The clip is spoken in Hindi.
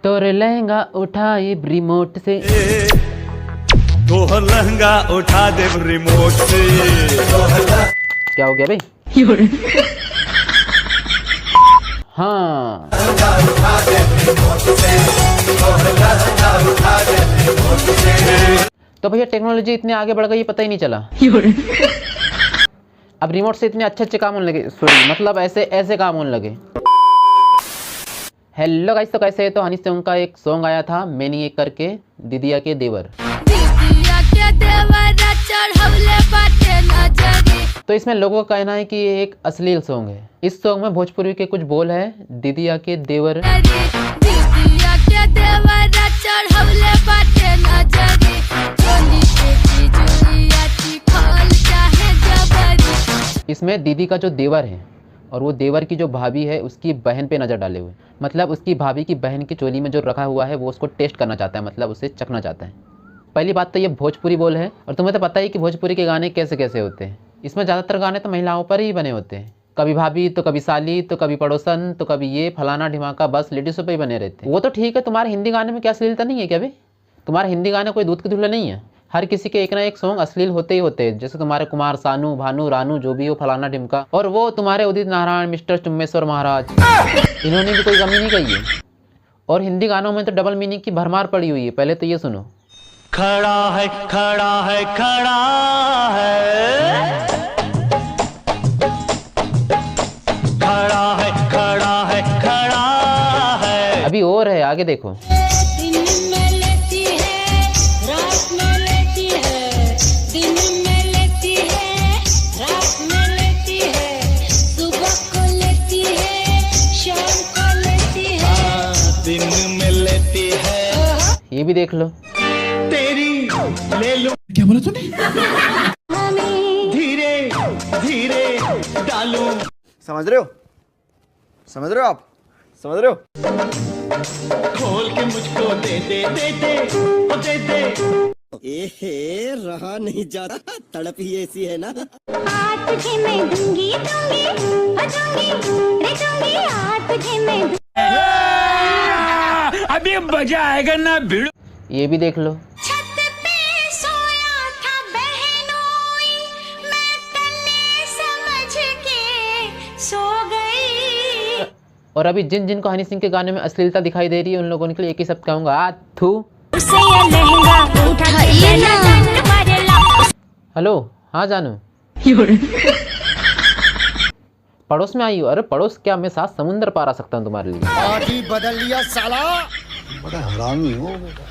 तोर लहंगा उठाए रिमोट से, तो लहंगा उठा दे रिमोट से। क्या हो गया भाई? हाँ, तो भैया टेक्नोलॉजी इतनी आगे बढ़ गई पता ही नहीं चला। अब रिमोट से इतने अच्छे अच्छे काम होने लगे, सॉरी मतलब ऐसे ऐसे काम होने लगे। हेलो गाइस, तो कैसे है? तो हनी सिंह का एक सॉन्ग आया था मैनी एक करके, दीदिया के देवर। तो इसमें लोगों का कहना है कि ये एक अश्लील सॉन्ग है। इस सॉन्ग में भोजपुरी के कुछ बोल है, दीदिया के देवर। इसमें दीदी का जो देवर है और वो देवर की जो भाभी है उसकी बहन पे नज़र डाले हुए, मतलब उसकी भाभी की बहन की चोली में जो रखा हुआ है वो उसको टेस्ट करना चाहता है, मतलब उसे चखना चाहता है। पहली बात तो ये भोजपुरी बोल है, और तुम्हें तो पता ही कि भोजपुरी के गाने कैसे कैसे होते हैं। इसमें ज़्यादातर गाने तो महिलाओं पर ही बने होते हैं, कभी भाभी तो कभी साली तो कभी पड़ोसन तो कभी ये फलाना ढिमाका, बस लेडीज़ों पर ही बने रहते हैं। वो तो ठीक है, तुम्हारे हिंदी गाने में क्या अश्लीलता नहीं है क्या भाई? तुम्हारे हिंदी गाने कोई दूध के धुले नहीं है। हर किसी के एक ना एक सॉन्ग अश्लील होते ही होते हैं, जैसे तुम्हारे कुमार सानू, भानु, रानू, जो भी हो, फलाना ढिमका, और वो तुम्हारे उदित नारायण, मिस्टर चुम्बेश्वर महाराज, इन्होंने भी कोई कमी नहीं कही है। और हिंदी गानों में तो डबल मीनिंग की भरमार पड़ी हुई है। पहले तो ये सुनो। खड़ा है खड़ा है खड़ा है, खड़ा है खड़ा है खड़ा है। अभी और है, आगे देखो। ये भी देख लो। तेरी ले लो। क्या बोला तूने? धीरे धीरे डालू। समझ रहे हो? समझ रहे हो आप? समझ रहे हो? खोल के मुझको दे दे दे दे ओ दे दे। एहे रहा नहीं जाता, तड़प ही ऐसी है ना। आज तुझे मैं दूंगी दूंगी दूंगी रे दूंगी, आज तुझे मैं अभी मजा आएगा ना भिड़। ये भी देख लो। छत पे सोया था बहनोई, मैं तन्ने समझ के सो गई। और अभी जिन जिनको हनी सिंह के गाने में अश्लीलता दिखाई दे रही है उन लोगों के लिए एक ही शब्द कहूँगा, आथू। हेलो, हाँ जानू, पड़ोस में आई हो? अरे पड़ोस क्या, मैं 7 समुंदर पार आ सकता हूँ तुम्हारे लिए। पार्टी बदल लिया साला। बड़ा हरामी हो बेटा।